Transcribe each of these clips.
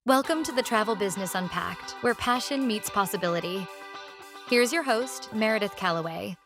Welcome to the Travel Business Unpacked, where passion meets possibility. Here's your host, Meredith Calloway.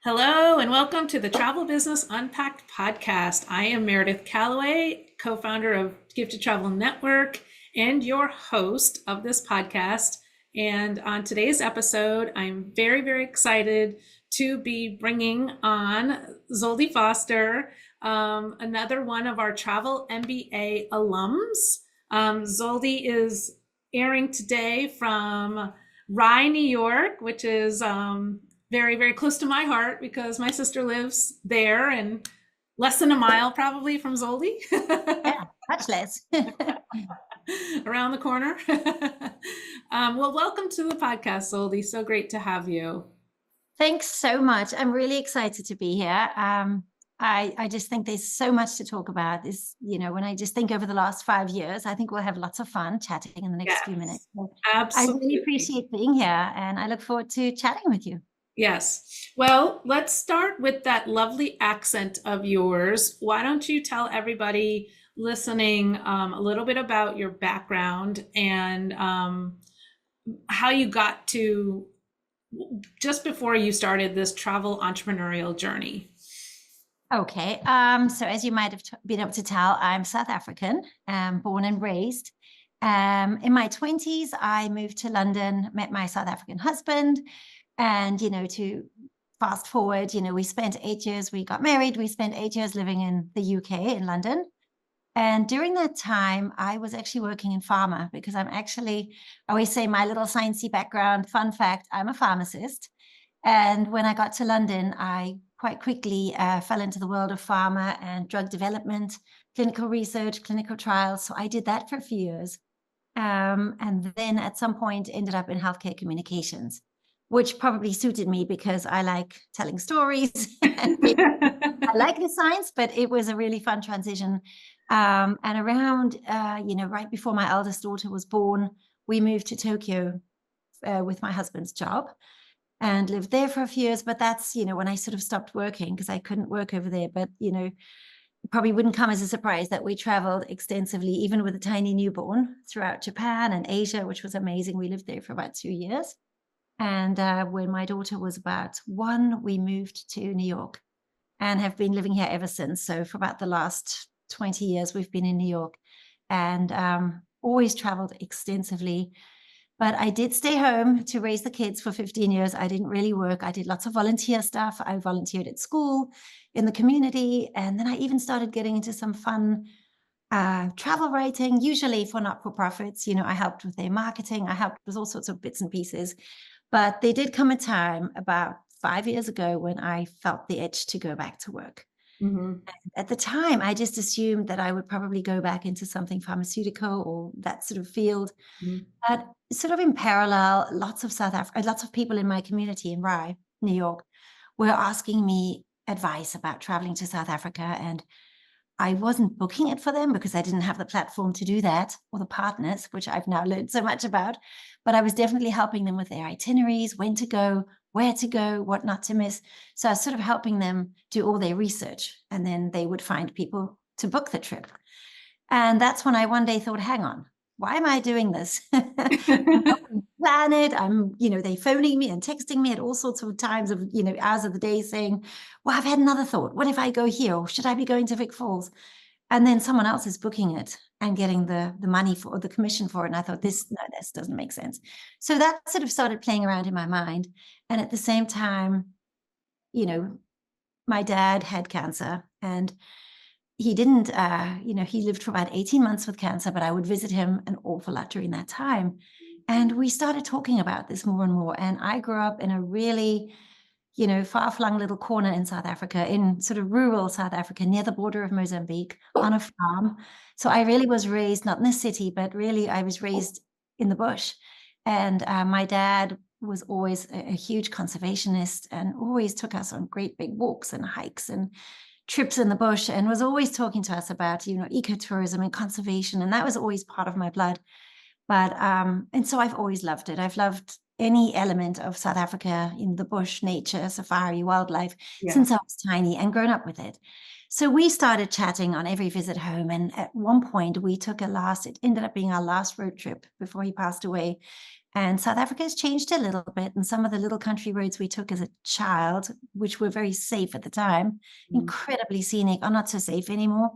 Hello, and welcome to the Travel Business Unpacked podcast. I am Meredith Calloway, co-founder of Gifted Travel Network and your host of this podcast. And on today's episode, I'm very, very excited to be bringing on Soldi Foster, another one of our Travel MBA alums. Soldi is airing today from Rye, New York, which is very, very close to my heart because my sister lives there and less than a mile probably from Soldi. Yeah, much less. Around the corner. Well, welcome to the podcast, Soldi. So great to have you. Thanks so much. I'm really excited to be here. I just think there's so much to talk about. When I just think over the last 5 years, I think we'll have lots of fun chatting in the next few minutes. So Absolutely. I really appreciate being here and I look forward to chatting with you. Yes. Well, let's start with that lovely accent of yours. Why don't you tell everybody listening a little bit about your background and how you got to just before you started this travel entrepreneurial journey? Okay. So as you might have been able to tell, I'm South African, born and raised. In my 20s, I moved to London, met my South African husband. And, to fast forward, we spent 8 years, we got married, we spent 8 years living in the UK, in London. And during that time, I was actually working in pharma because I always say my little sciencey background, fun fact, I'm a pharmacist. And when I got to London, I quite quickly fell into the world of pharma and drug development, clinical research, clinical trials. So I did that for a few years. And then at some point ended up in healthcare communications, which probably suited me because I like telling stories. I like the science, but it was a really fun transition. And around, right before my eldest daughter was born, we moved to Tokyo with my husband's job and lived there for a few years. But that's, when I sort of stopped working because I couldn't work over there. But, it probably wouldn't come as a surprise that we traveled extensively, even with a tiny newborn, throughout Japan and Asia, which was amazing. We lived there for about 2 years. And when my daughter was about 1, we moved to New York and have been living here ever since. So for about the last 20 years, we've been in New York and always traveled extensively. But I did stay home to raise the kids for 15 years. I didn't really work. I did lots of volunteer stuff. I volunteered at school, in the community. And then I even started getting into some fun travel writing, usually for not-for-profits. I helped with their marketing. I helped with all sorts of bits and pieces. But there did come a time about 5 years ago when I felt the itch to go back to work. Mm-hmm. At the time, I just assumed that I would probably go back into something pharmaceutical or that sort of field. Mm-hmm. But sort of in parallel, lots of people in my community in Rye, New York, were asking me advice about traveling to South Africa. And I wasn't booking it for them because I didn't have the platform to do that, or the partners, which I've now learned so much about. But I was definitely helping them with their itineraries, when to go, where to go, what not to miss. So I was sort of helping them do all their research, and then they would find people to book the trip. And that's when I one day thought, hang on, why am I doing this? Plan it. They phoning me and texting me at all sorts of times of, hours of the day saying, well, I've had another thought. What if I go here? Or should I be going to Vic Falls? And then someone else is booking it and getting the money for the commission for it. And I thought, this doesn't make sense. So that sort of started playing around in my mind. And at the same time, my dad had cancer and he didn't, he lived for about 18 months with cancer, but I would visit him an awful lot during that time. And we started talking about this more and more. And I grew up in a really, far-flung little corner in South Africa, in sort of rural South Africa, near the border of Mozambique, on a farm. So I really was raised, not in the city, but really I was raised in the bush. And my dad was always a huge conservationist and always took us on great big walks and hikes and trips in the bush, and was always talking to us about, ecotourism and conservation. And that was always part of my blood. But, and so I've always loved it. I've loved any element of South Africa in the bush, nature, safari, wildlife Yeah. since I was tiny and grown up with it. So we started chatting on every visit home. And at one point we took it ended up being our last road trip before he passed away. And South Africa has changed a little bit. And some of the little country roads we took as a child, which were very safe at the time, incredibly scenic, are not so safe anymore.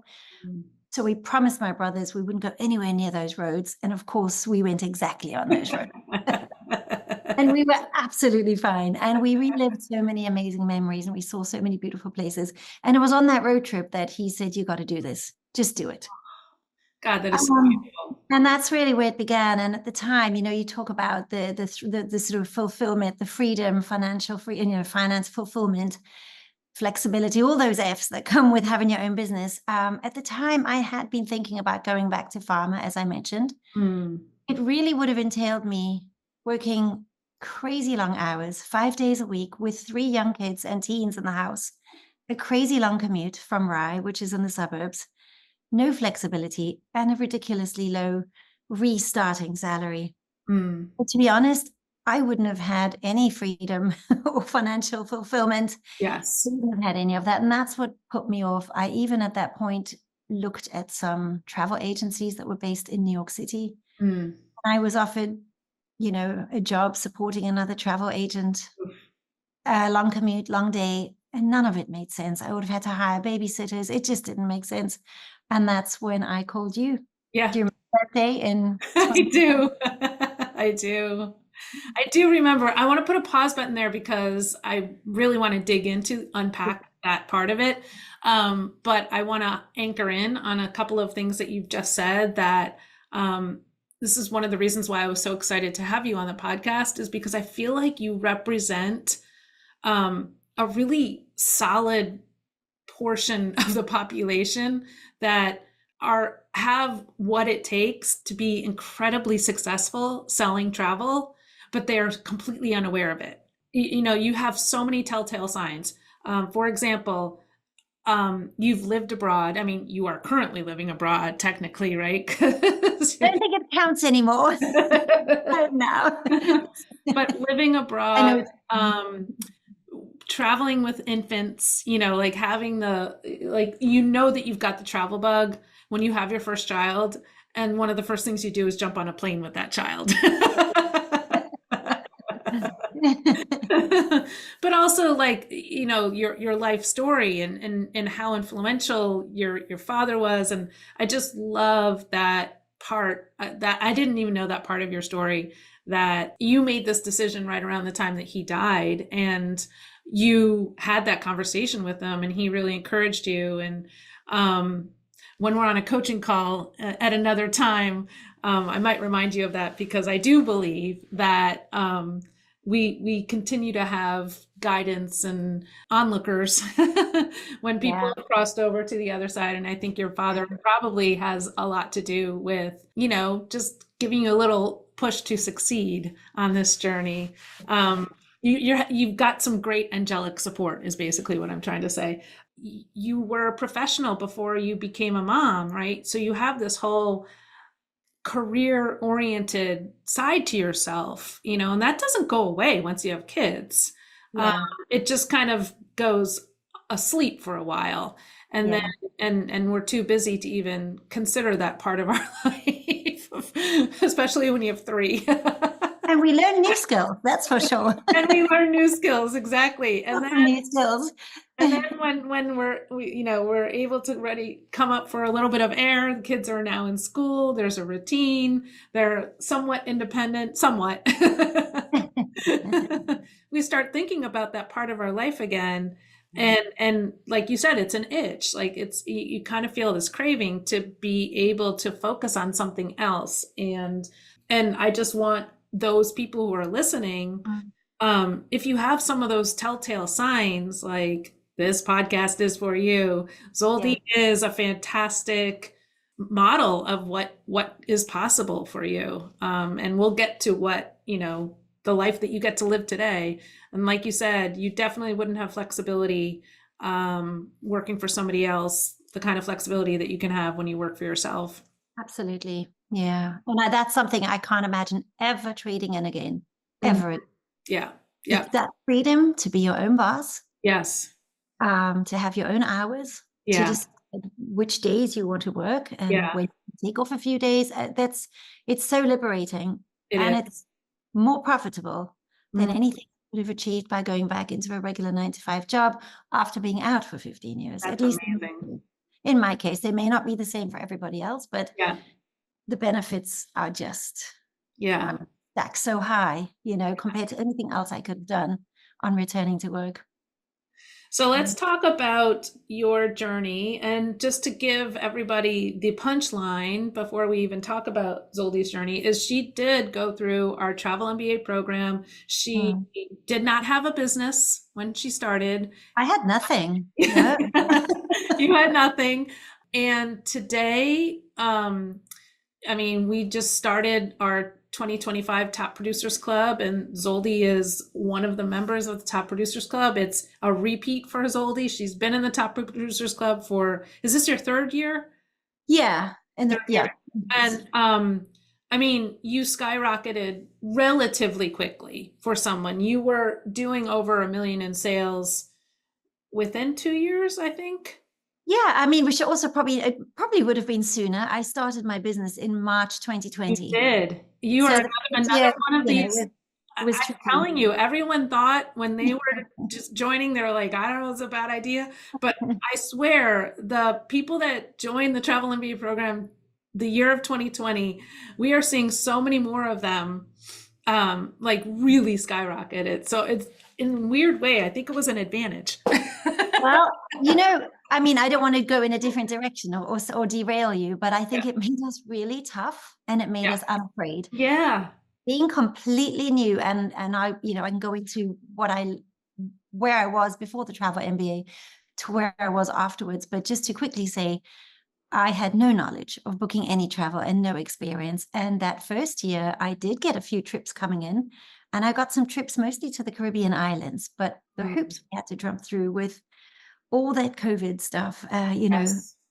So we promised my brothers we wouldn't go anywhere near those roads. And of course, we went exactly on those roads. And we were absolutely fine. And we relived so many amazing memories and we saw so many beautiful places. And it was on that road trip that he said, you got to do this. Just do it. God, that is so beautiful. And that's really where it began. And at the time, you talk about the sort of fulfillment, the freedom, financial finance fulfillment, flexibility, all those F's that come with having your own business. At the time, I had been thinking about going back to pharma, as I mentioned. It really would have entailed me working crazy long hours, 5 days a week with 3 young kids and teens in the house, a crazy long commute from Rye, which is in the suburbs, no flexibility, and a ridiculously low restarting salary. But to be honest, I wouldn't have had any freedom or financial fulfillment. Yes. I wouldn't have had any of that. And that's what put me off. I even at that point looked at some travel agencies that were based in New York City. I was offered, a job supporting another travel agent, a long commute, long day, and none of it made sense. I would have had to hire babysitters. It just didn't make sense. And that's when I called you. Yeah. Do you remember that day in? I do. I do remember. I want to put a pause button there because I really want to unpack that part of it. But I want to anchor in on a couple of things that you've just said that this is one of the reasons why I was so excited to have you on the podcast, is because I feel like you represent a really solid portion of the population that have what it takes to be incredibly successful selling travel, but they are completely unaware of it. You have so many telltale signs. For example, you've lived abroad. I mean, you are currently living abroad, technically, right? I don't think it counts anymore. No. But living abroad, traveling with infants, like having that you've got the travel bug when you have your first child, and one of the first things you do is jump on a plane with that child. But also your life story and how influential your father was. And I just love that part, that I didn't even know that part of your story, that you made this decision right around the time that he died, and you had that conversation with him and he really encouraged you. And when we're on a coaching call at another time, I might remind you of that, because I do believe that we continue to have guidance and onlookers when people have crossed over to the other side. And I think your father probably has a lot to do with, just giving you a little push to succeed on this journey. You've got some great angelic support, is basically what I'm trying to say. You were a professional before you became a mom, right? So you have this whole career-oriented side to yourself, and that doesn't go away once you have kids. It just kind of goes asleep for a while, and then and we're too busy to even consider that part of our life, especially when you have 3. And we learn new skills, that's for sure. And we learn new skills, exactly. And then new skills. And then when we're able to come up for a little bit of air, the kids are now in school, there's a routine, they're somewhat independent, somewhat. We start thinking about that part of our life again. And like you said, it's an itch. Like you kind of feel this craving to be able to focus on something else. And I just want those people who are listening, if you have some of those telltale signs, like this podcast is for you. Soldi is a fantastic model of what is possible for you. And we'll get to what, the life that you get to live today. And like you said, you definitely wouldn't have flexibility working for somebody else, the kind of flexibility that you can have when you work for yourself. Absolutely. Yeah. And that's something I can't imagine ever trading in again. ever. Yeah. Yeah. It's that freedom to be your own boss, Yes. to have your own hours, to Yeah. decide which days you want to work and Yeah. when you take off a few days. It's so liberating, and Is. it's more profitable than Mm, anything you would have achieved by going back into a regular 9-to-5 job after being out for 15 years. that's At least amazing. in my case, they may not be the same for everybody else, but Yeah. the benefits are just Yeah. stacked so high, compared to anything else I could have done on returning to work. So let's talk about your journey. And just to give everybody the punchline before we even talk about Soldi's journey, is she did go through our Travel MBA program. She did not have a business when she started. I had nothing. No. You had nothing. And today, we just started our 2025 Top Producers Club, and Soldi is one of the members of the Top Producers Club. It's a repeat for Soldi. She's been in the Top Producers Club is this your third year? Yeah. And And you skyrocketed relatively quickly for someone. You were doing over $1 million in sales within 2 years, I think. Yeah, we should also it probably would have been sooner. I started my business in March 2020. You did. You are another one of these. I'm telling you, everyone thought when they were just joining, they were like, I don't know, it's a bad idea. But I swear, the people that joined the Travel MBA program the year of 2020, we are seeing so many more of them really skyrocketed. So it's, in a weird way, I think it was an advantage. Well, I don't want to go in a different direction or derail you, but I think it made us really tough, and it made us unafraid. Yeah. Being completely new, and I can go into where I was before the Travel MBA to where I was afterwards, but just to quickly say, I had no knowledge of booking any travel and no experience. And that first year, I did get a few trips coming in, and I got some trips mostly to the Caribbean islands, but the hoops we had to jump through with all that COVID stuff,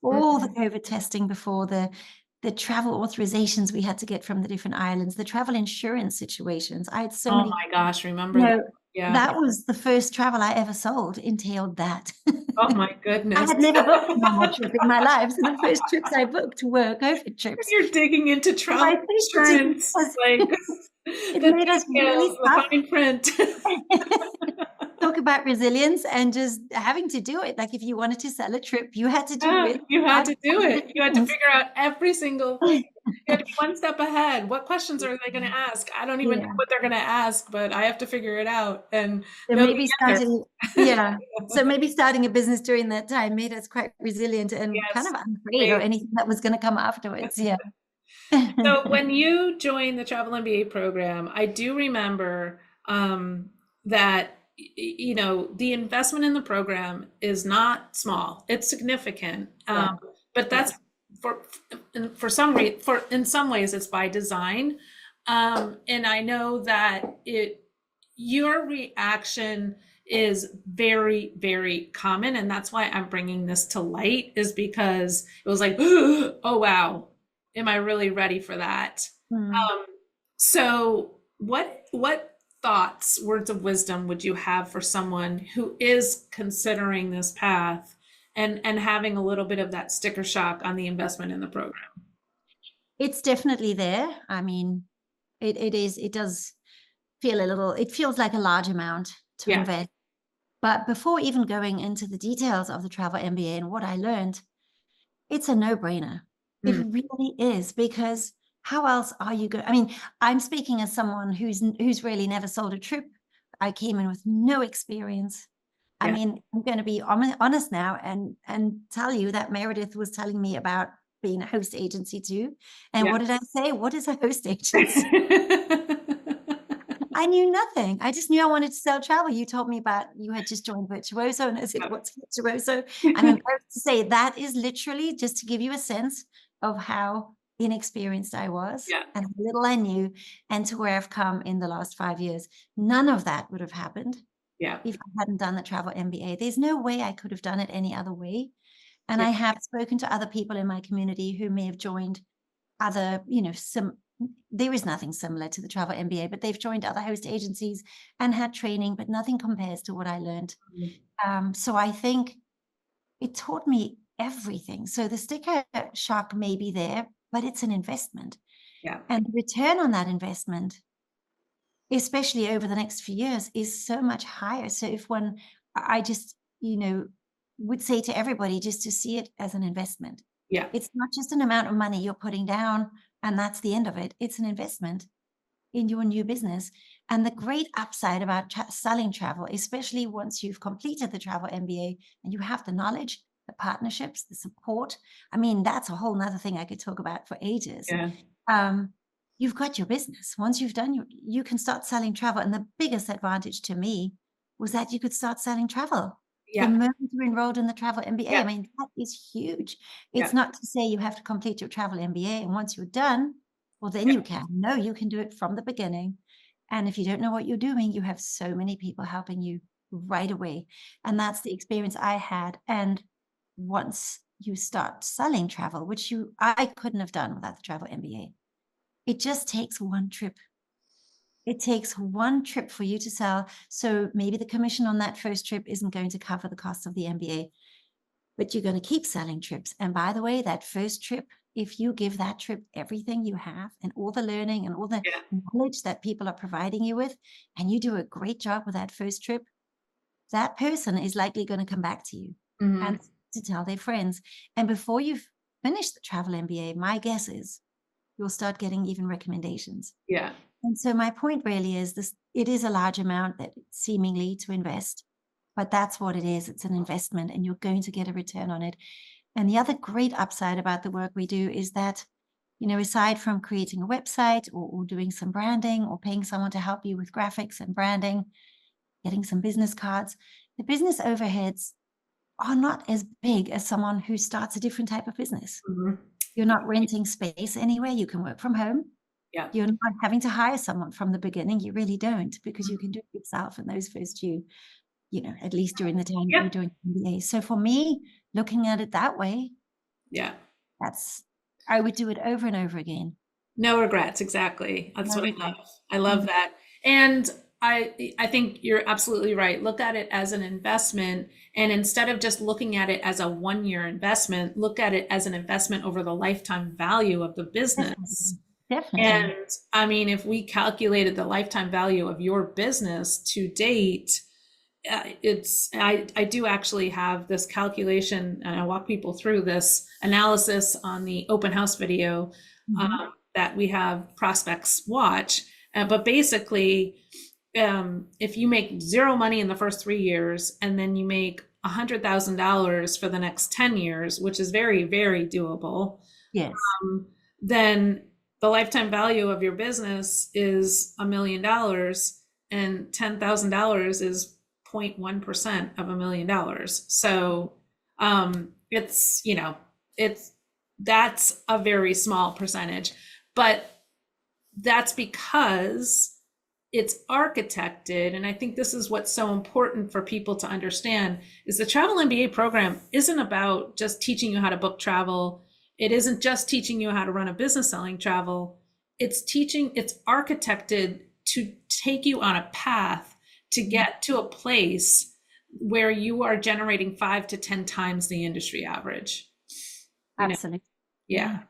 all the COVID testing before the travel authorizations we had to get from the different islands, the travel insurance situations. I had so many. Oh my gosh, remember that? Yeah. That was the first travel I ever sold, entailed that. Oh my goodness. I had never booked a normal trip in my life. So the first trips I booked were COVID trips. You're digging into travel insurance. It made us really tough. Fine print. Talk about resilience and just having to do it. Like if you wanted to sell a trip, you had to do it. You had to do it. You had to figure out every single thing. You had to be one step ahead. What questions are they going to ask? I don't even know what they're going to ask, but I have to figure it out. And so maybe starting a business during that time made us quite resilient and kind of unafraid of anything that was going to come afterwards. Yeah. So when you joined the Travel MBA program, I do remember that the investment in the program is not small; it's significant. But that's in some ways it's by design. And I know that your reaction is very, very common, and that's why I'm bringing this to light, is because it was like, oh wow, am I really ready for that? So what thoughts, words of wisdom would you have for someone who is considering this path and having a little bit of that sticker shock on the investment in the program? It's definitely there. It does feel it feels like a large amount to invest. But before even going into the details of the Travel MBA and what I learned, it's a no-brainer. It really is, because how else are you going? I'm speaking as someone who's really never sold a trip. I came in with no experience. I'm going to be honest now and tell you that Meredith was telling me about being a host agency too. And what did I say? What is a host agency? I knew nothing. I just knew I wanted to sell travel. You told me about, you had just joined Virtuoso, and I said, what's Virtuoso? I'm embarrassed to say that is literally just to give you a sense of how inexperienced I was and how little I knew, and to where I've come in the last 5 years. None of that would have happened if I hadn't done the Travel MBA. There's no way I could have done it any other way. And I have spoken to other people in my community who may have joined other, there is nothing similar to the Travel MBA, but they've joined other host agencies and had training, but nothing compares to what I learned. So I think it taught me everything. So the sticker shock may be there, but it's an investment. Yeah. And the return on that investment, especially over the next few years, is so much higher. So if I just, would say to everybody just to see it as an investment. Yeah. It's not just an amount of money you're putting down and that's the end of it. It's an investment in your new business. And the great upside about selling travel, especially once you've completed the Travel MBA and you have the knowledge, the partnerships, the support. I mean, that's a whole nother thing I could talk about for ages. Yeah. You've got your business. Once you've done, you can start selling travel. And the biggest advantage to me was that you could start selling travel. Yeah. The moment you're enrolled in the Travel MBA, Yeah. I mean, that is huge. It's not to say you have to complete your Travel MBA, and once you're done, well, then you can. No, you can do it from the beginning. And if you don't know what you're doing, you have so many people helping you right away. And that's the experience I had. And once you start selling travel, which I couldn't have done without the Travel MBA, it just takes one trip. It takes one trip for you to sell. So maybe the commission on that first trip isn't going to cover the cost of the MBA, but you're going to keep selling trips. And by the way, that first trip, if you give that trip everything you have and all the learning and all the knowledge that people are providing you with, and you do a great job with that first trip, that person is likely going to come back to you and to tell their friends. And before you've finished the Travel MBA, my guess is you'll start getting even recommendations. Yeah. And so my point really is this: it is a large amount that seemingly to invest, but that's what it is. It's an investment and you're going to get a return on it. And the other great upside about the work we do is that, aside from creating a website or doing some branding or paying someone to help you with graphics and branding, getting some business cards, the business overheads are not as big as someone who starts a different type of business. You're not renting space anywhere. You can work from home. Yeah. You're not having to hire someone from the beginning. You really don't, because you can do it yourself in those first few, at least during the time you're doing MBA. So for me, looking at it that way, I would do it over and over again. No regrets. Exactly. That's what I love. I love that. And I think you're absolutely right. Look at it as an investment. And instead of just looking at it as a 1-year investment, look at it as an investment over the lifetime value of the business. Definitely. And I mean, if we calculated the lifetime value of your business to date, I do actually have this calculation, and I walk people through this analysis on the open house video that we have prospects watch. But basically, if you make zero money in the first 3 years, and then you make $100,000 for the next 10 years, which is very, very doable. Yes. Then the lifetime value of your business is $1 million, and $10,000 is 0.1% of $1 million. So that's a very small percentage, but that's because it's architected. And I think this is what's so important for people to understand, is the Travel MBA program isn't about just teaching you how to book travel. It isn't just teaching you how to run a business selling travel. It's architected to take you on a path to get to a place where you are generating 5 to 10 times the industry average. Absolutely. Yeah.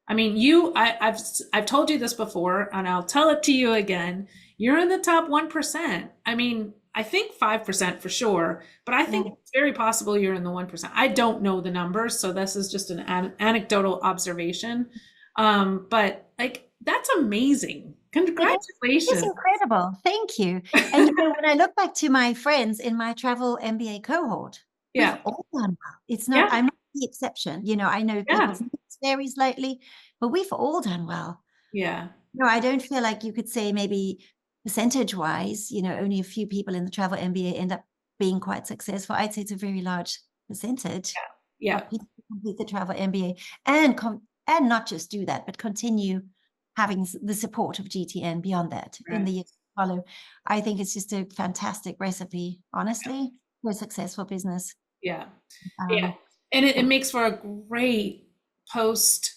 I mean, I've told you this before, and I'll tell it to you again. You're in the top 1%. I mean, I think 5% for sure, but I think it's very possible you're in the 1%. I don't know the numbers, so this is just an anecdotal observation. But that's amazing. Congratulations. It's incredible. Thank you. And when I look back to my friends in my Travel MBA cohort, we've all done well. It's not, I'm not the exception. I know people's needs vary slightly, but we've all done well. Yeah. No, I don't feel like you could say maybe percentage wise, only a few people in the Travel MBA end up being quite successful. I'd say it's a very large percentage. Yeah. Of people who complete the Travel MBA and not just do that, but continue having the support of GTN beyond that in the years to follow. I think it's just a fantastic recipe, honestly, for a successful business. Yeah. And it makes for a great post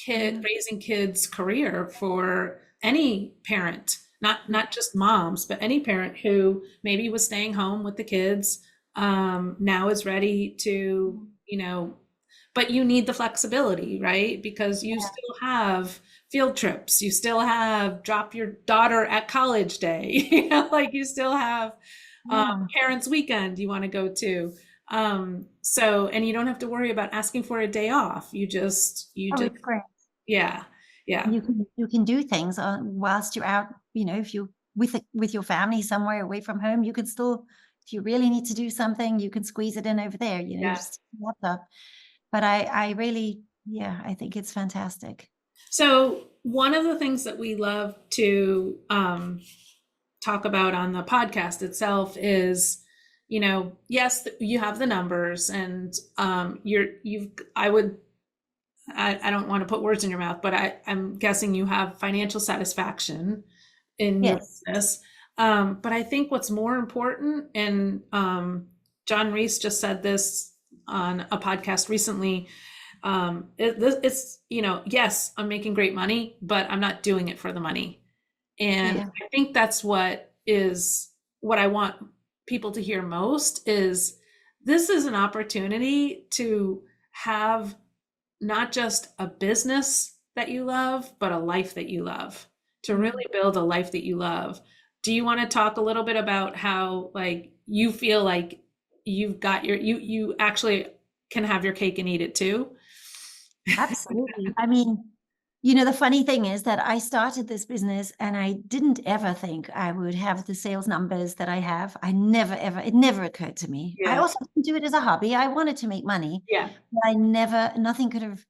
raising kids career for any parent, not just moms, but any parent who maybe was staying home with the kids, now is ready to, but you need the flexibility, right? Because you still have field trips, you still have drop your daughter at college day, like you still have Yeah. parents' weekend you want to go to. And you don't have to worry about asking for a day off. Oh, it's great. Yeah, yeah, You can do things whilst you're out, if you with your family somewhere away from home, you can still, if you really need to do something, you can squeeze it in over there, yeah. just laptop. But I really, yeah, I think it's fantastic. So one of the things that we love to talk about on the podcast itself is, yes, you have the numbers, and I don't want to put words in your mouth, but I'm guessing you have financial satisfaction in your Yes. business. But I think what's more important, and John Reese just said this on a podcast recently, it's, yes, I'm making great money, but I'm not doing it for the money. And Yeah. I think that's what I want people to hear most is this is an opportunity to have not just a business that you love, but a life that you love, to really build a life that you love. Do you want to talk a little bit about how, like, you feel like you've got you actually can have your cake and eat it too? Absolutely. I mean, the funny thing is that I started this business and I didn't ever think I would have the sales numbers that I have. I never, ever, it never occurred to me. I Yeah. also didn't do it as a hobby. I wanted to make money, Yeah. but nothing could have,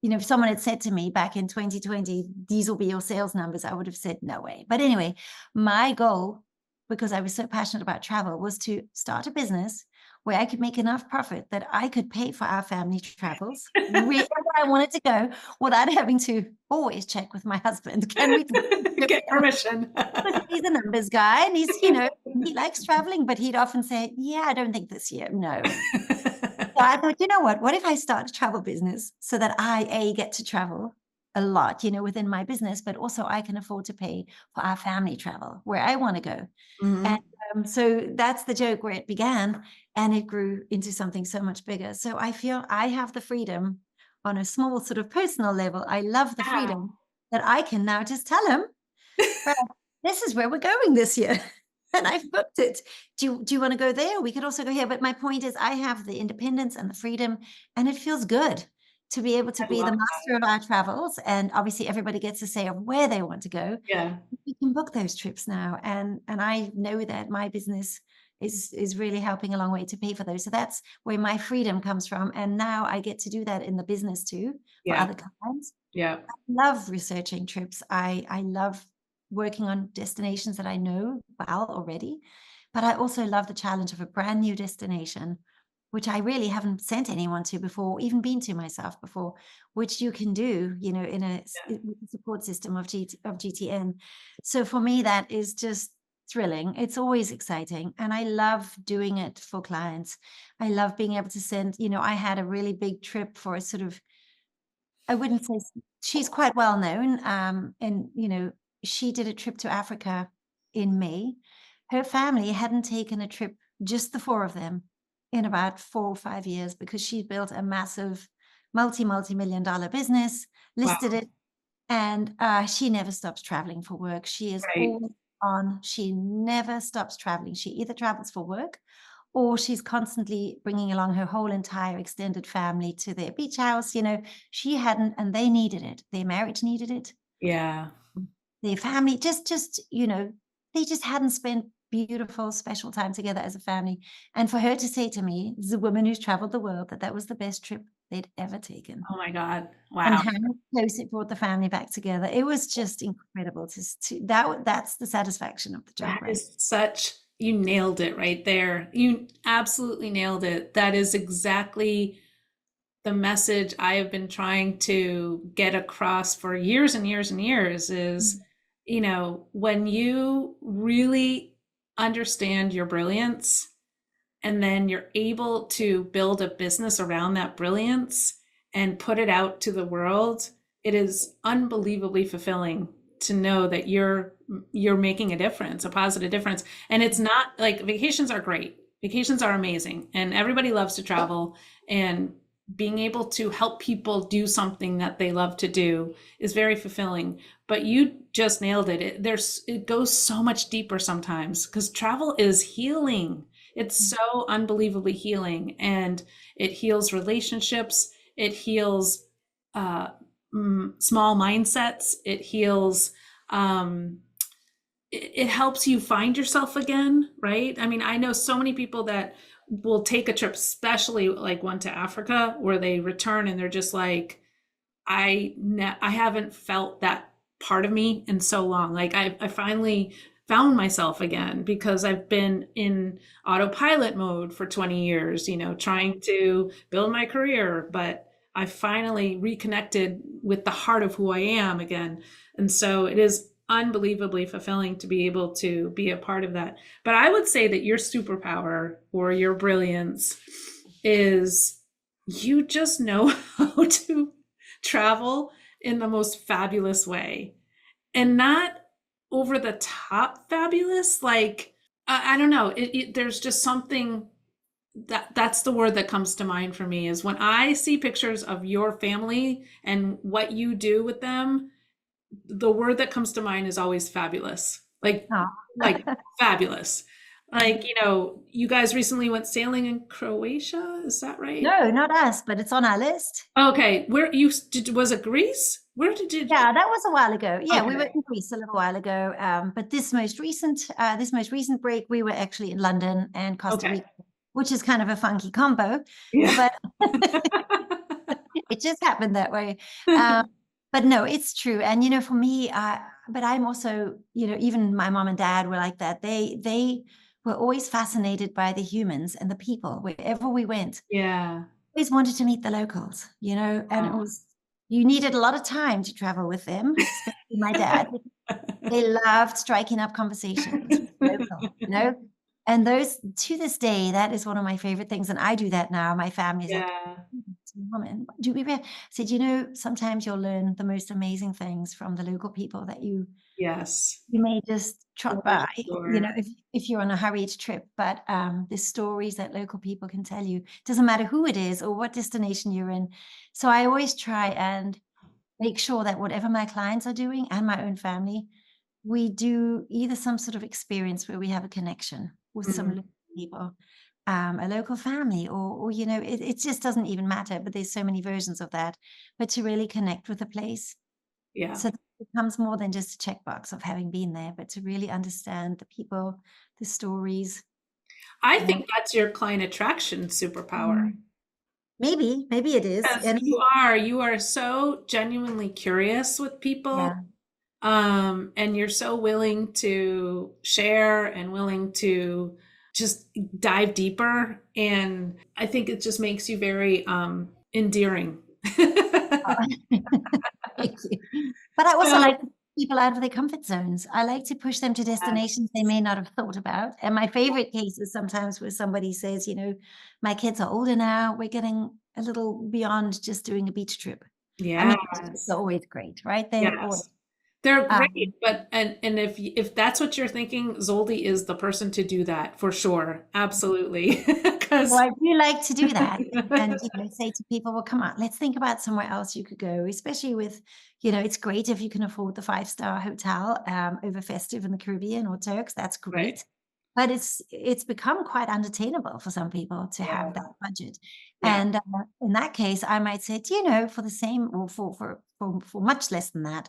if someone had said to me back in 2020, these will be your sales numbers, I would have said, no way. But anyway, my goal, because I was so passionate about travel, was to start a business where I could make enough profit that I could pay for our family travels wherever I wanted to go without having to always check with my husband. Can we Get permission? he's a numbers guy and he's, he likes traveling, but he'd often say, yeah, I don't think this year. No. So I thought, you know what if I start a travel business so that I get to travel a lot, within my business, but also I can afford to pay for our family travel where I want to go. Mhm. And so that's the joke where it began, and it grew into something so much bigger. So I feel I have the freedom on a small sort of personal level. I love the Yeah. freedom that I can now just tell him, well, this is where we're going this year. And I've booked it. Do you want to go there? We could also go here. But my point is I have the independence and the freedom, and it feels good to be able to I be the love master of our travels. And obviously everybody gets a say of where they want to go. Yeah. We can book those trips now. And I know that my business is really helping a long way to pay for those. So that's where my freedom comes from. And now I get to do that in the business too for Yeah. other clients. Yeah. I love researching trips. I love working on destinations that I know well already, but I also love the challenge of a brand new destination, which I really haven't sent anyone to before, even been to myself before, which you can do, in with the support system of GTN. So for me, that is just thrilling. It's always exciting. And I love doing it for clients. I love being able to send, I had a really big trip for a sort of, I wouldn't say she's quite well known. And she did a trip to Africa in May. Her family hadn't taken a trip, just the four of them, in about 4 or 5 years because she built a massive multi-million dollar business, Wow. listed it, and she never stops traveling for work. She is Right. always on. She never stops traveling. She either travels for work or she's constantly bringing along her whole entire extended family to their beach house. She hadn't, and they needed it. Their marriage needed it. Yeah. Their family just, they just hadn't spent beautiful, special time together as a family. And for her to say to me, as a woman who's traveled the world, that was the best trip they'd ever taken. Oh my God. And Wow. how close it brought the family back together. It was just incredible that's the satisfaction of the job, That right? is you nailed it right there. You absolutely nailed it. That is exactly the message I have been trying to get across for years and years and years is, when you really understand your brilliance and then you're able to build a business around that brilliance and put it out to the world, it is unbelievably fulfilling to know that you're making a difference, a positive difference. And it's not like vacations are great. Vacations are amazing and everybody loves to travel, and being able to help people do something that they love to do is very fulfilling. But you just nailed it. It goes so much deeper sometimes because travel is healing. It's so unbelievably healing, and it heals relationships. It heals small mindsets. It heals. It helps you find yourself again, right? I mean, I know so many people that will take a trip, especially like one to Africa, where they return and they're just like, I haven't felt that part of me in so long. Like I finally found myself again because I've been in autopilot mode for 20 years, trying to build my career, but I finally reconnected with the heart of who I am again. And so it is unbelievably fulfilling to be able to be a part of that. But I would say that your superpower or your brilliance is you just know how to travel in the most fabulous way, and not over the top fabulous. Like, I don't know, there's just something that's the word that comes to mind for me is when I see pictures of your family and what you do with them, the word that comes to mind is always fabulous. Like fabulous. Like, you guys recently went sailing in Croatia, is that right? No, not us, but it's on our list. Okay, where you did, was it Greece? Where did you? Yeah, that was a while ago. Yeah, Okay. we were in Greece a little while ago. But this most recent break, we were actually in London and Costa Rica, which is kind of a funky combo. Yeah. But it just happened that way. But no, it's true. And for me, but I'm also, even my mom and dad were like that. They were always fascinated by the humans and the people wherever we went. Yeah. Always wanted to meet the locals, and it was, you needed a lot of time to travel with them, especially my dad. They loved striking up conversations with local, and those, to this day, that is one of my favorite things. And I do that now. My family's like, Mom, and do we I said, sometimes you'll learn the most amazing things from the local people that you may just trot by, if you're on a hurried trip. But the stories that local people can tell you, doesn't matter who it is or what destination you're in. So I always try and make sure that whatever my clients are doing and my own family, we do either some sort of experience where we have a connection with some local people, a local family, or it just doesn't even matter, but there's so many versions of that, but to really connect with a place. Yeah. So it becomes more than just a checkbox of having been there, but to really understand the people, the stories. I think that's your client attraction superpower. Maybe it is. And you are so genuinely curious with people. And you're so willing to share and willing to just dive deeper. And I think it just makes you very endearing. Thank you. But I also like to push people out of their comfort zones. I like to push them to destinations they may not have thought about. And my favorite case is sometimes where somebody says, my kids are older now, we're getting a little beyond just doing a beach trip. Yeah. I mean, it's always great, right? They're great, but and if that's what you're thinking, Soldi is the person to do that for sure. Absolutely. Well, I do like to do that, and say to people, well, come on, let's think about somewhere else you could go, especially with, it's great if you can afford the 5-star hotel over festive in the Caribbean or Turks. That's great. But it's become quite unattainable for some people to have that budget. And in that case, I might say, for the same, or for much less than that,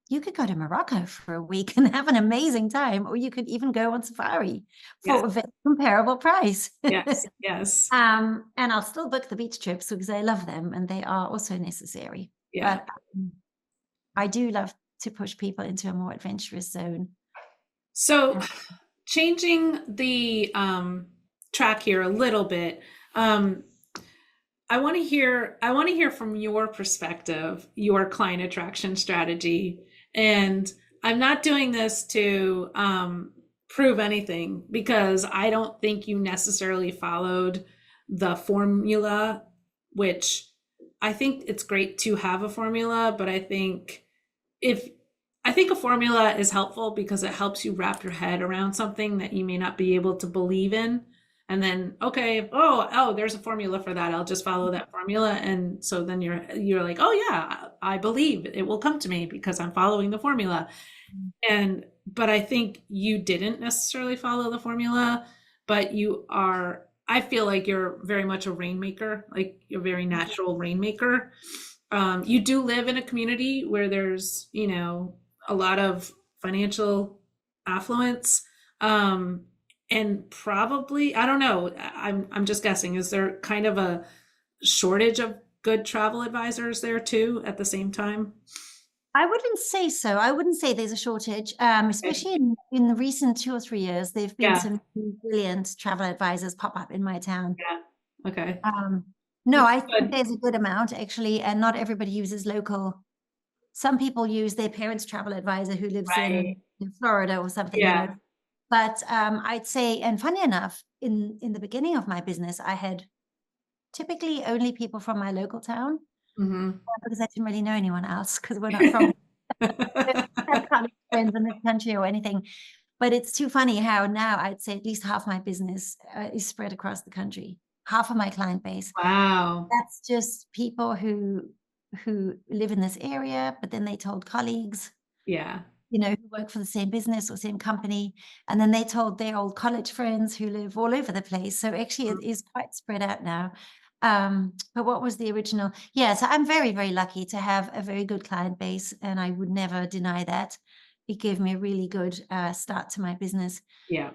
you could go to Morocco for a week and have an amazing time, or you could even go on safari for a very comparable price. Yes. And I'll still book the beach trips because I love them and they are also necessary. But I do love to push people into a more adventurous zone. So changing the track here a little bit, I want to hear from your perspective, your client attraction strategy. And I'm not doing this to prove anything, because I don't think you necessarily followed the formula, which I think it's great to have a formula, but I think if I think a formula is helpful because it helps you wrap your head around something that you may not be able to believe in. And then, okay, oh, there's a formula for that. I'll just follow that formula. And so then you're like, oh yeah, I believe it will come to me because I'm following the formula. But I think you didn't necessarily follow the formula, but I feel like you're very much a rainmaker, like you're a very natural rainmaker. You do live in a community where there's, a lot of financial affluence. And probably, I don't know, I'm just guessing, is there kind of a shortage of good travel advisors there too at the same time? I wouldn't say so. I wouldn't say there's a shortage, especially in the recent 2 or 3 years. There have been some brilliant travel advisors pop up in my town. Yeah. Okay. No, That's I think good. there's a good amount actually, and not everybody uses local. Some people use their parents' travel advisor who lives Right. in Florida or something, Yeah. But I'd say, and funny enough, in the beginning of my business, I had typically only people from my local town Hmm. because I didn't really know anyone else because we're not from have college friends in this country or anything. But it's too funny how now I'd say at least half my business is spread across the country, half of my client base. Wow. That's just people who live in this area, but then they told colleagues, Yeah. who work for the same business or same company, and then they told their old college friends who live all over the place. So actually, it is quite spread out now. But what was the original? Yeah, so I'm very, very lucky to have a very good client base, and I would never deny that. It gave me a really good start to my business. Yeah.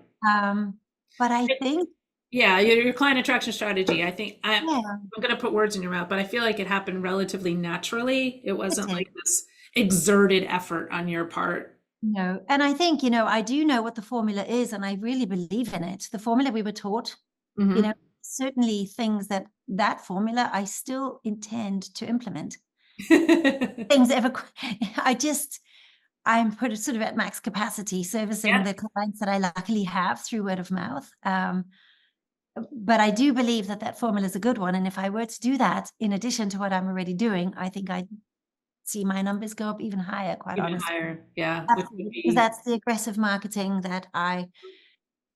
But I think, Yeah, your client attraction strategy. I think yeah, I'm going to put words in your mouth, but I feel like it happened relatively naturally. It it wasn't did. like this exerted effort on your part. No, and I think, I do know what the formula is, and I really believe in it. The formula we were taught, Hmm. certainly things that formula I still intend to implement. Things ever, I'm put sort of at max capacity servicing Yeah. the clients that I luckily have through word of mouth. But I do believe that formula is a good one. And if I were to do that, in addition to what I'm already doing, I think I'd see my numbers go up even higher, quite Even honestly. higher. Yeah. Which would Absolutely, because be, that's the aggressive marketing that I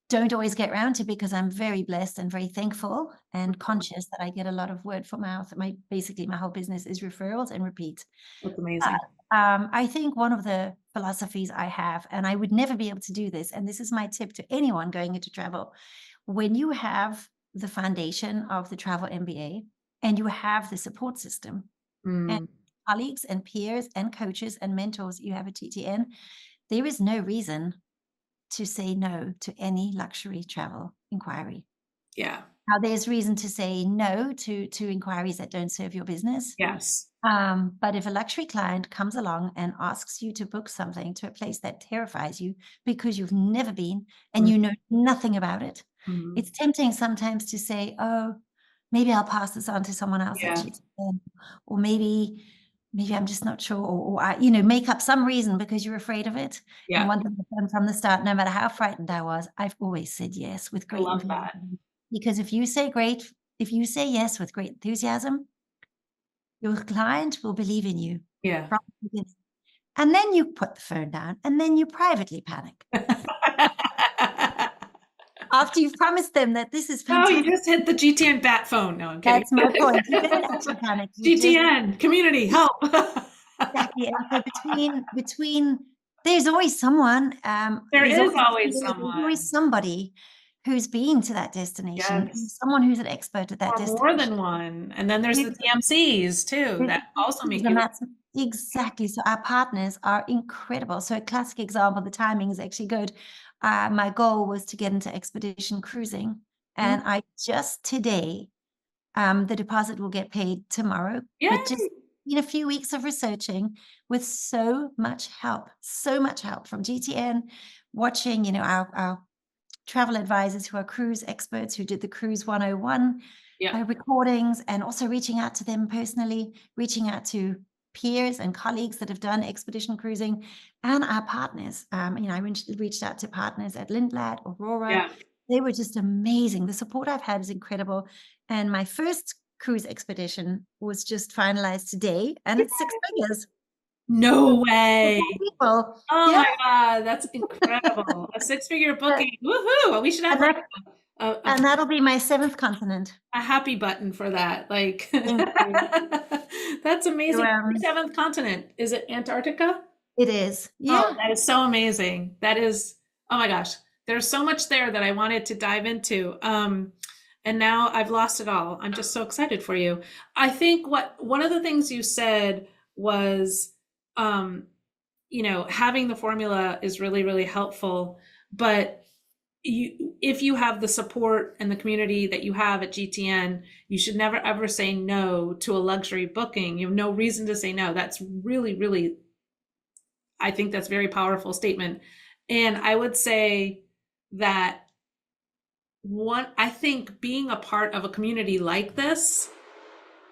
don't always get around to because I'm very blessed and very thankful and conscious that I get a lot of word for mouth. Basically my whole business is referrals and repeat. that's But amazing. I think one of the philosophies I have, and I would never be able to do this, and this is my tip to anyone going into travel, when you have the foundation of the Travel MBA and you have the support system and Mm, colleagues and peers and coaches and mentors you have at TTN, there is no reason to say no to any luxury travel inquiry. yeah. Now, there's reason to say no to inquiries that don't serve your business. Yes. But if a luxury client comes along and asks you to book something to a place that terrifies you because you've never been and you know nothing about it, Mm-hmm. it's tempting sometimes to say, oh, maybe I'll pass this on to someone else at Yeah. GTN, or maybe I'm just not sure, or I, make up some reason because you're afraid of it. And Yeah. one thing I've done from the start, no matter how frightened I was, I've always said yes with I great love that. enthusiasm. Because if you say yes with great enthusiasm, your client will believe in you Yeah. from the beginning. And then you put the phone down and then you privately panic. After you've promised them that this is Oh, you fantastic. just hit the GTN bat phone. No, I'm kidding. That's my point. You don't actually panic. You just GTN community help. exactly. And so between there's always someone, There there's is always always there's someone. always somebody who's been to that destination, Yes. someone who's an expert at that Or more destination. than one. And then there's the DMCs too that also make And you. that's exactly. So our partners are incredible. So a classic example, the timing is actually good. My goal was to get into expedition cruising, Mm, and I just today, the deposit will get paid tomorrow, but just yay. in a few weeks of researching with so much help from GTN, watching, our travel advisors who are cruise experts who did the Cruise 101 Yeah. recordings, and also reaching out to them personally, reaching out to peers and colleagues that have done expedition cruising, and our partners. I reached out to partners at Lindblad, Aurora. Yeah. They were just amazing. The support I've had is incredible. And my first cruise expedition was just finalized today, and it's 6 figures. No way. People. Oh Yeah. my God, that's incredible. A 6-figure booking. Woohoo. Well, we should have And, like and that'll be my 7th continent. a happy button for that. Like, Thank you. that's amazing. So, Seventh continent. Is it Antarctica? it is. Yeah. Oh, that is so amazing. That is, oh my gosh, there's so much there that I wanted to dive into. And now I've lost it all. I'm just so excited for you. I think one of the things you said was, having the formula is really, really helpful, but if you have the support and the community that you have at GTN, you should never ever say no to a luxury booking. You have no reason to say no. That's really, really, I think that's a very powerful statement. And I would say that I think being a part of a community like this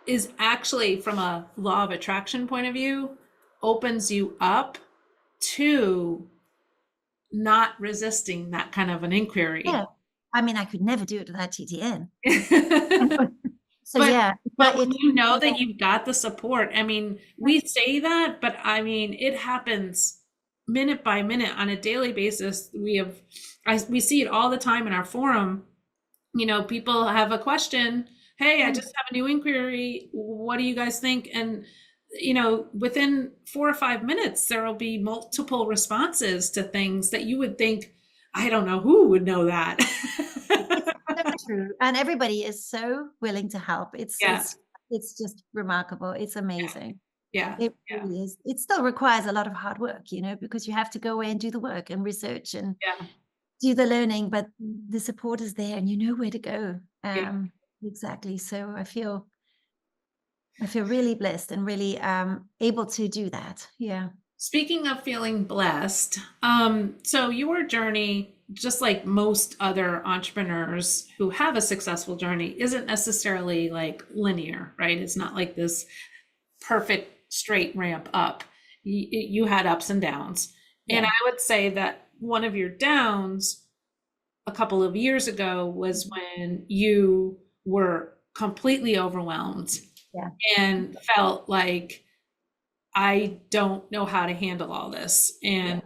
is actually, from a law of attraction point of view, opens you up to not resisting that kind of an inquiry. Yeah. I mean, I could never do it without GTN. So But- yeah. But when you know that you've got the support, I mean, we say that, but I mean, it happens minute by minute on a daily basis. We see it all the time in our forum. People have a question. Hey, I just have a new inquiry. What do you guys think? And, within 4 or 5 minutes, there will be multiple responses to things that you would think, I don't know who would know that. That's true. And everybody is so willing to help. It's just remarkable. It's amazing. Yeah. It really is. It still requires a lot of hard work, because you have to go away and do the work and research and do the learning, but the support is there and you know where to go. Exactly. So I feel really blessed and really able to do that. Yeah. Speaking of feeling blessed, so your journey, just like most other entrepreneurs who have a successful journey, isn't necessarily like linear, right? It's not like this perfect straight ramp up. You had ups and downs. And I would say that one of your downs a couple of years ago was when you were completely overwhelmed and felt like, I don't know how to handle all this. And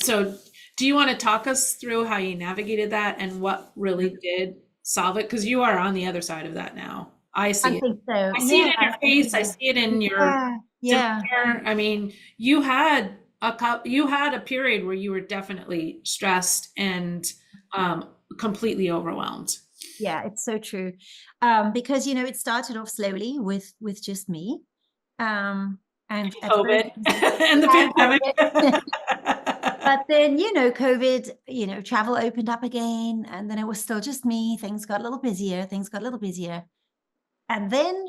so do you want to talk us through how you navigated that and what really did solve it? Because you are on the other side of that now. I see it. Think so. I see it in your face. I see it in your demeanor. I mean, you had a period where you were definitely stressed and completely overwhelmed. Yeah, it's so true. Because it started off slowly with just me. And COVID and the pandemic. But then, COVID, travel opened up again, and then it was still just me. Things got a little busier. And then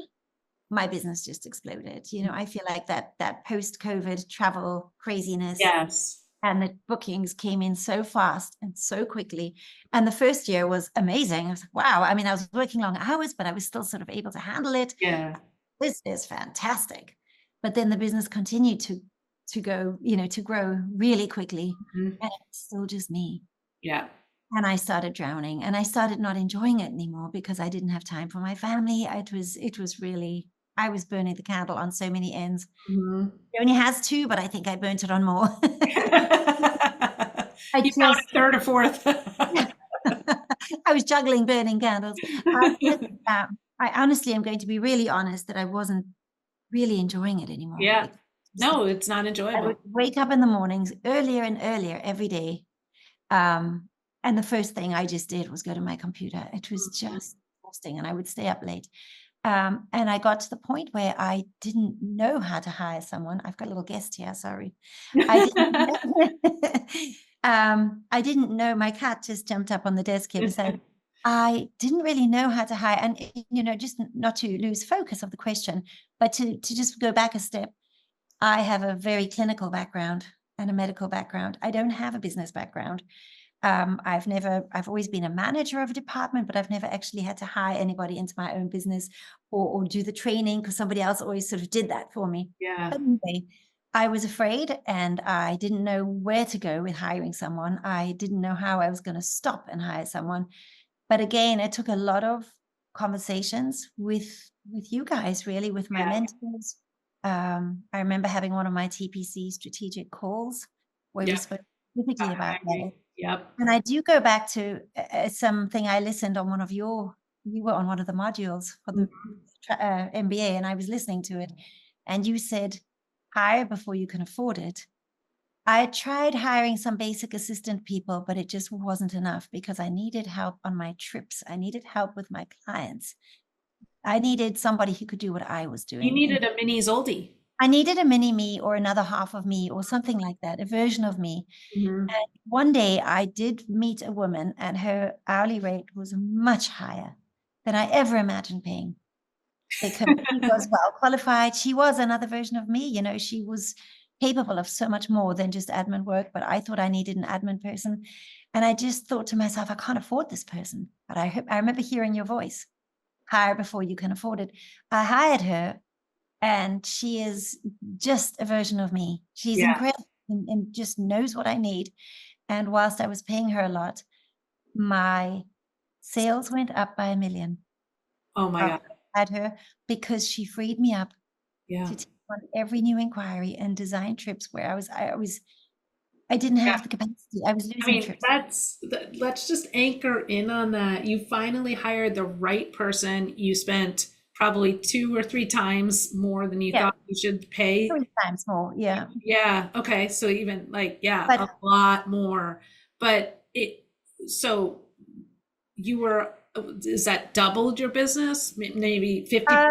my business just exploded. I feel like that post-COVID travel craziness. Yes. And the bookings came in so fast and so quickly. And the first year was amazing. I was like, wow. I mean, I was working long hours, but I was still sort of able to handle it. Yeah. This is fantastic. But then the business continued to go, to grow really quickly. And it's still just me. Yeah. And I started drowning and I started not enjoying it anymore because I didn't have time for my family. It was really, I was burning the candle on so many ends. It only has 2, but I think I burnt it on more. You found a third or fourth. I was juggling burning candles. I honestly am going to be really honest that I wasn't really enjoying it anymore. Yeah. No, it's not enjoyable. I would wake up in the mornings earlier and earlier every day. And the first thing I just did was go to my computer. It was just exhausting and I would stay up late. And I got to the point where I didn't know how to hire someone. I've got a little guest here, sorry. I didn't know, my cat just jumped up on the desk here and said, I didn't really know how to hire. And, just not to lose focus of the question, but to just go back a step. I have a very clinical background and a medical background. I don't have a business background. I've always been a manager of a department, but I've never actually had to hire anybody into my own business or do the training because somebody else always sort of did that for me. Yeah. But anyway, I was afraid and I didn't know where to go with hiring someone. I didn't know how I was going to stop and hire someone. But again, it took a lot of conversations with you guys, really, with my mentors. I remember having one of my TPC strategic calls where we spoke specifically about that. Yep. And I do go back to something I listened on you were on one of the modules for the MBA, and I was listening to it. And you said, hire before you can afford it. I tried hiring some basic assistant people, but it just wasn't enough because I needed help on my trips. I needed help with my clients. I needed somebody who could do what I was doing. You needed a mini Soldi. I needed a mini me or another half of me or something like that, a version of me. And one day I did meet a woman and her hourly rate was much higher than I ever imagined paying because she was well qualified. She was another version of me. She was capable of so much more than just admin work, but I thought I needed an admin person. And I just thought to myself, I can't afford this person. But I remember hearing your voice, hire before you can afford it. I hired her and she is just a version of me. She's incredible and just knows what I need. And whilst I was paying her a lot, my sales went up by 1 million. Oh my God. I had her because she freed me up Yeah. to take on every new inquiry and design trips where I didn't have the capacity. I was losing trips. Let's just anchor in on that. You finally hired the right person. You spent probably 2 or 3 times more than you thought you should pay. 3 times more. Yeah. Yeah. Okay. So even a lot more, so you were, is that doubled your business? Maybe 50%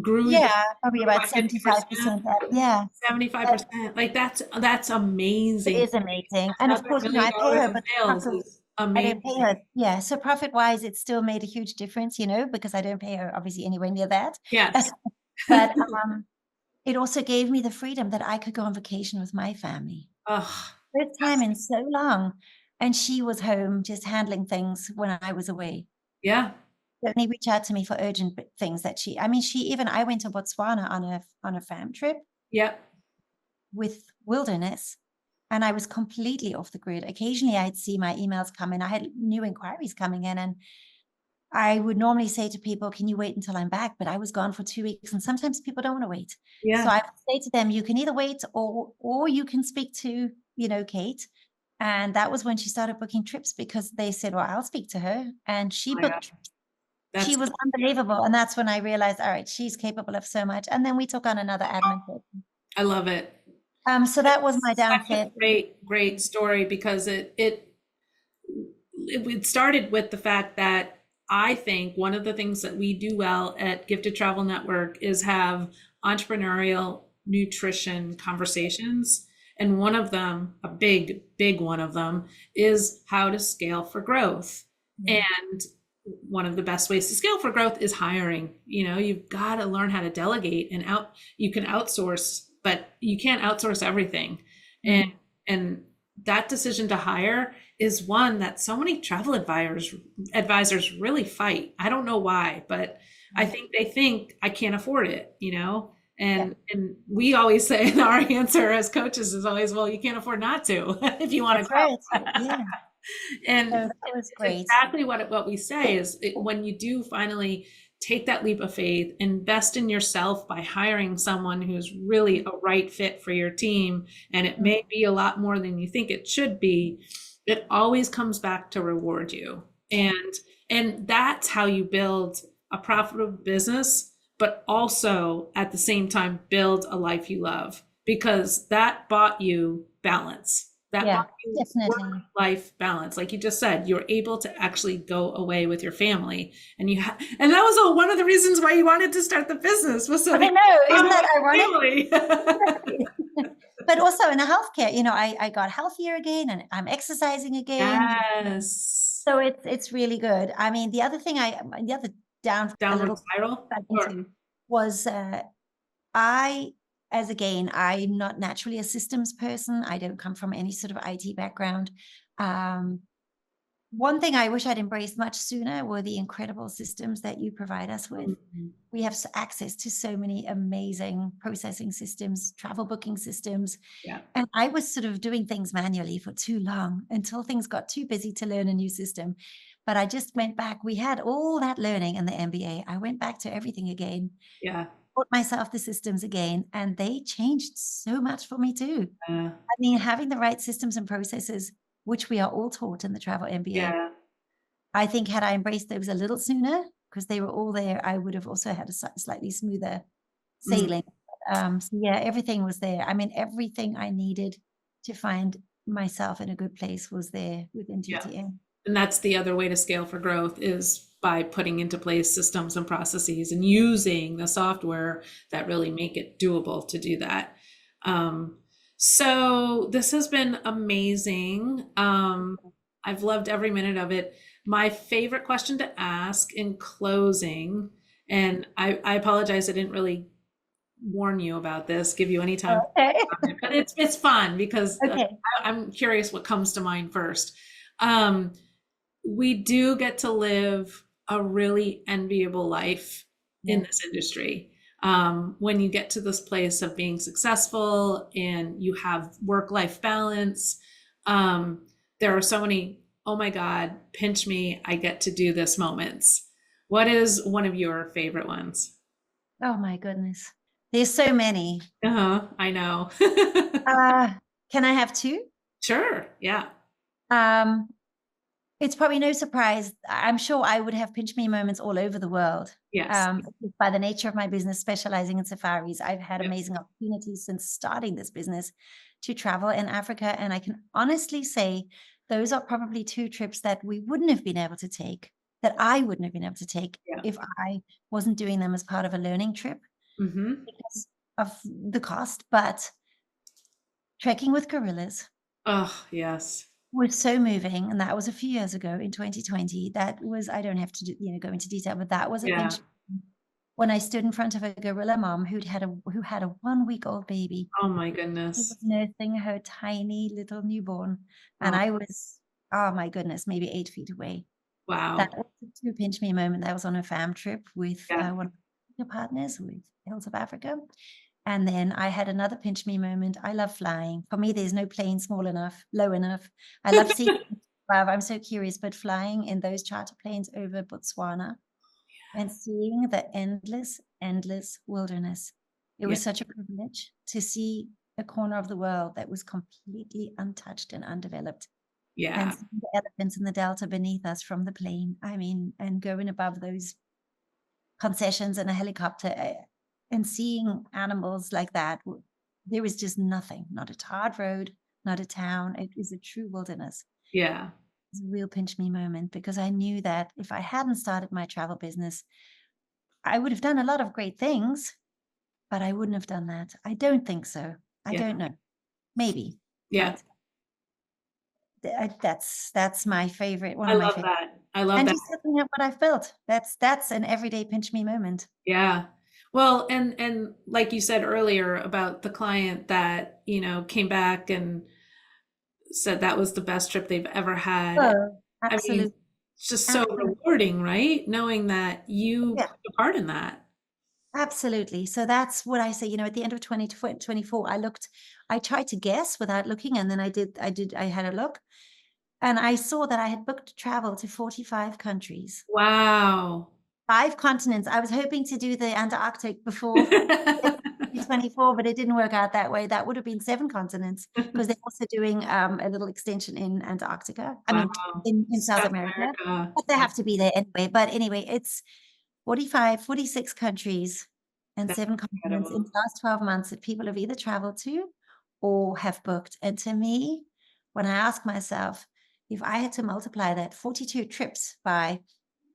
grew? Yeah, probably about 75%. Yeah. 75%. That's amazing. It is amazing. And of course, I pay her, but I don't pay her. Yeah. So profit wise, it still made a huge difference, because I don't pay her obviously anywhere near that. Yes. But it also gave me the freedom that I could go on vacation with my family. First time in so long. And she was home just handling things when I was away. Yeah. Only reach out to me for urgent things that I went to Botswana on a fam trip. Yep. With wilderness. And I was completely off the grid. Occasionally I'd see my emails come in. I had new inquiries coming in and I would normally say to people, can you wait until I'm back? But I was gone for 2 weeks and sometimes people don't want to wait. Yeah. So I would say to them, you can either wait or you can speak to, Kate. And that was when she started booking trips because they said, well, I'll speak to her. And she booked trips. She was unbelievable. And that's when I realized, all right, she's capable of so much. And then we took on another admin person. I love it. So that was my downfall. Great story because it started with the fact that I think one of the things that we do well at Gifted Travel Network is have entrepreneurial nutrition conversations. And one of them, a big one of them, is how to scale for growth. And one of the best ways to scale for growth is hiring. You've got to learn how to delegate and you can outsource, but you can't outsource everything. And that decision to hire is one that so many travel advisors really fight. I don't know why, but I think they think I can't afford it, And we always say our answer as coaches is always, well, you can't afford not to if you want to grow. Yeah. And so that was great. Exactly what we say is when you do finally take that leap of faith, invest in yourself by hiring someone who's really a right fit for your team, and it may be a lot more than you think it should be, it always comes back to reward you. And that's how you build a profitable business, but also at the same time build a life you love, because that bought you balance. Bought you definitely life balance. Like you just said, you're able to actually go away with your family, and and that was one of the reasons why you wanted to start the business. Was so I know, isn't that ironic? But also in a healthcare, I got healthier again, and I'm exercising again. Yes. So it's really good. I mean, the other thing the other downward spiral was I'm not naturally a systems person. I don't come from any sort of IT background. One thing I wish I'd embraced much sooner were the incredible systems that you provide us with. Mm-hmm. We have access to so many amazing processing systems, travel booking systems. Yeah. And I was sort of doing things manually for too long until things got too busy to learn a new system. but I just went back. We had all that learning in the MBA. I went back to everything again, Yeah. taught myself the systems again, and they changed so much for me too. Uh, I mean, having the right systems and processes, which we are all taught in the Travel MBA, yeah. I think had I embraced those a little sooner, because they were all there, I would have also had a slightly smoother Mm, sailing. So yeah, everything was there. I mean, everything I needed to find myself in a good place was there within yeah. TTM. And that's the other way to scale for growth, is by putting into place systems and processes and using the software that really make it doable to do that. So this has been amazing. I've loved every minute of it. My favorite question to ask in closing, and I apologize, I didn't really warn you about this, give you any time, Okay. but it's fun because Okay. I'm curious what comes to mind first. Um, we do get to live a really enviable life in this industry. When you get to this place of being successful and you have work-life balance, there are so many, oh my God, pinch me, I get to do this moments. What is one of your favorite ones? Oh my goodness. There's so many. I know. Can I have two? Sure. Yeah. Um, it's probably no surprise. I'm sure I would have pinch me moments all over the world. Yes. By the nature of my business, specializing in safaris, I've had Yes. amazing opportunities since starting this business to travel in Africa. And I can honestly say those are probably two trips that we wouldn't have been able to take, that I wouldn't have been able to take Yeah. if I wasn't doing them as part of a learning trip Mm-hmm. because of the cost. But trekking with gorillas Oh, yes. was so moving, and that was a few years ago in 2020. That was, I don't have to go into detail, but that was a Yeah. pinch when I stood in front of a gorilla mom who had a 1-week-old baby. Oh my She goodness. was nursing her tiny little newborn, and Oh, I was, oh my goodness, maybe 8 feet away. That wow. was a true pinch me moment. That was on a fam trip with Yeah. one of my partners with Hills of Africa. And then I had another pinch me moment. I love flying. For me, there's no plane small enough, low enough. I love seeing above. I'm so curious, but flying in those charter planes over Botswana and seeing the endless, endless wilderness. It Yeah. was such a privilege to see a corner of the world that was completely untouched and undeveloped. And Yeah. seeing the elephants in the delta beneath us from the plane. I mean, and going above those concessions in a helicopter and seeing animals like that, there was just nothing, not a tarred road, not a town. It was a true wilderness. Yeah. It was a real pinch me moment because I knew that if I hadn't started my travel business, I would have done a lot of great things, but I wouldn't have done that. I don't think so. I Yeah. don't know. Maybe, Yeah. but that's my favorite, one I of my love favorite. that. I love And that. just looking at what I've built, that's an everyday pinch me moment. Yeah. Well, and like you said earlier about the client that, came back and said that was the best trip they've ever had. Oh, I mean, absolutely. it's just so Absolutely. rewarding, right? Knowing that you Yeah, played a part in that. absolutely. So that's what I say, at the end of 2024, I tried to guess without looking, and then I had a look, and I saw that I had booked travel to 45 countries, Wow. 5 continents. I was hoping to do the Antarctic before 2024, but it didn't work out that way. That would have been 7 continents because they're also doing a little extension in Antarctica. I mean, Wow. in South South America, America. but they Wow. have to be there anyway. But anyway, it's 45, 46 countries and That's 7 continents in incredible. the last 12 months that people have either traveled to or have booked. And to me, when I ask myself, if I had to multiply that 42 trips by,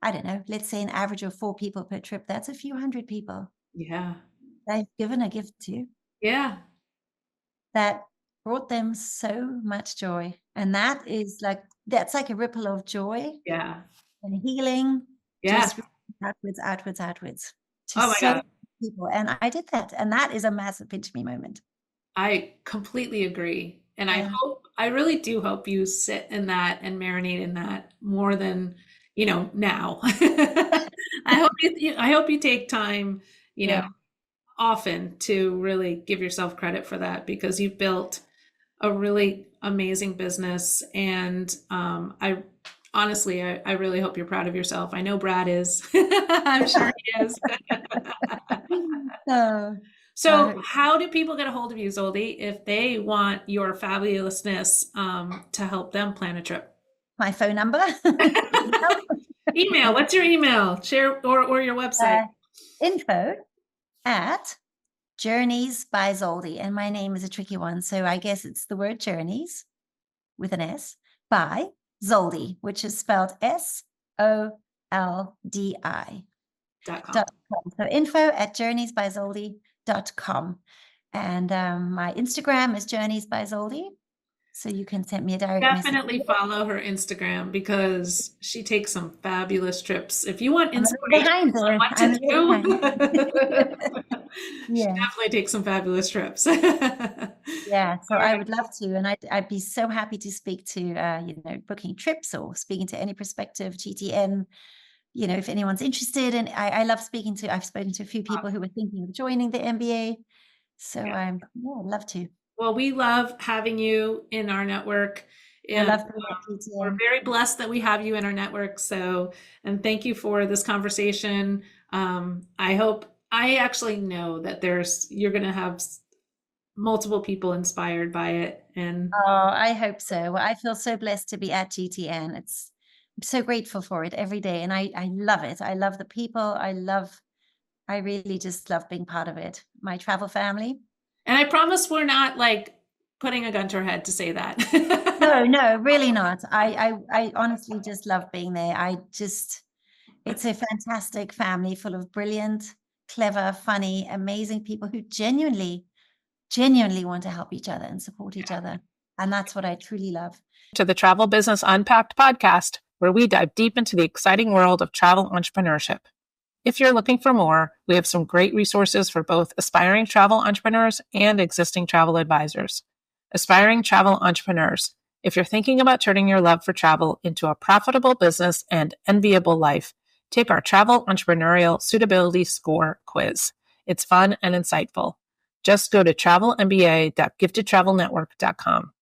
I don't know, let's say an average of 4 people per trip, that's a few hundred people Yeah. that I've given a gift to Yeah. that brought them so much joy. And that's like a ripple of joy Yeah. and healing, Yeah. just outwards, outwards, outwards to Oh my so God. many people. And I did that. And that is a massive pinch me moment. I completely agree. And Yeah. I really do hope you sit in that and marinate in that more than, now. I hope you take time, you know, Yeah. often to really give yourself credit for that, because you've built a really amazing business. And honestly, I really hope you're proud of yourself. I know Brad is. I'm sure he is. So, So how do people get a hold of you, Soldi, if they want your fabulousness to help them plan a trip? my phone number. Email. What's your email? Share or your website? Info at Journeys by Soldi. And my name is a tricky one. So I guess it's the word journeys with an S by Soldi, which is spelled SOLDI. .com. So info at journeysbysoldi.com. And my Instagram is Journeys by Soldi. So you can send me a direct Definitely message. follow her Instagram because she takes some fabulous trips. If you want I'm inspiration on what to do, she Yeah. definitely takes some fabulous trips. Yeah, so All I right. would love to, and I'd be so happy to speak to booking trips or speaking to any prospective GTN. If anyone's interested, and I love speaking to. I've spoken to a few people who were thinking of joining the MBA, so Yeah. I'd love to. Well, we love having you in our network. I And love being at we're GTN. very blessed that we have you in our network. So, and thank you for this conversation. I actually know that you're going to have multiple people inspired by it. And Oh, I hope so. Well, I feel so blessed to be at GTN. I'm so grateful for it every day, and I love it. I love the people. I really just love being part of it. My travel family. I promise we're not like putting a gun to our head to say that. No, really not. I honestly just love being there. It's a fantastic family full of brilliant, clever, funny, amazing people who genuinely want to help each other and support each other. And that's what I truly love. To the Travel Business Unpacked podcast, where we dive deep into the exciting world of travel entrepreneurship. If you're looking for more, we have some great resources for both aspiring travel entrepreneurs and existing travel advisors. Aspiring travel entrepreneurs, if you're thinking about turning your love for travel into a profitable business and enviable life, take our Travel Entrepreneurial Suitability Score quiz. It's fun and insightful. Just go to travelmba.giftedtravelnetwork.com.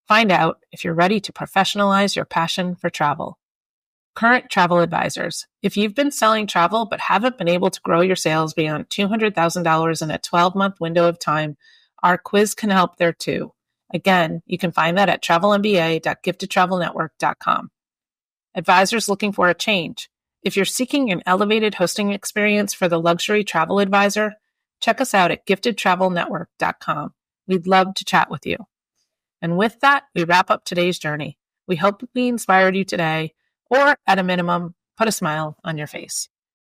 Find out if you're ready to professionalize your passion for travel. Current travel advisors. If you've been selling travel but haven't been able to grow your sales beyond $200,000 in a 12-month window of time, our quiz can help there too. Again, you can find that at travelmba.giftedtravelnetwork.com. Advisors looking for a change. If you're seeking an elevated hosting experience for the luxury travel advisor, check us out at giftedtravelnetwork.com. We'd love to chat with you. And with that, we wrap up today's journey. We hope we inspired you today, or at a minimum, put a smile on your face.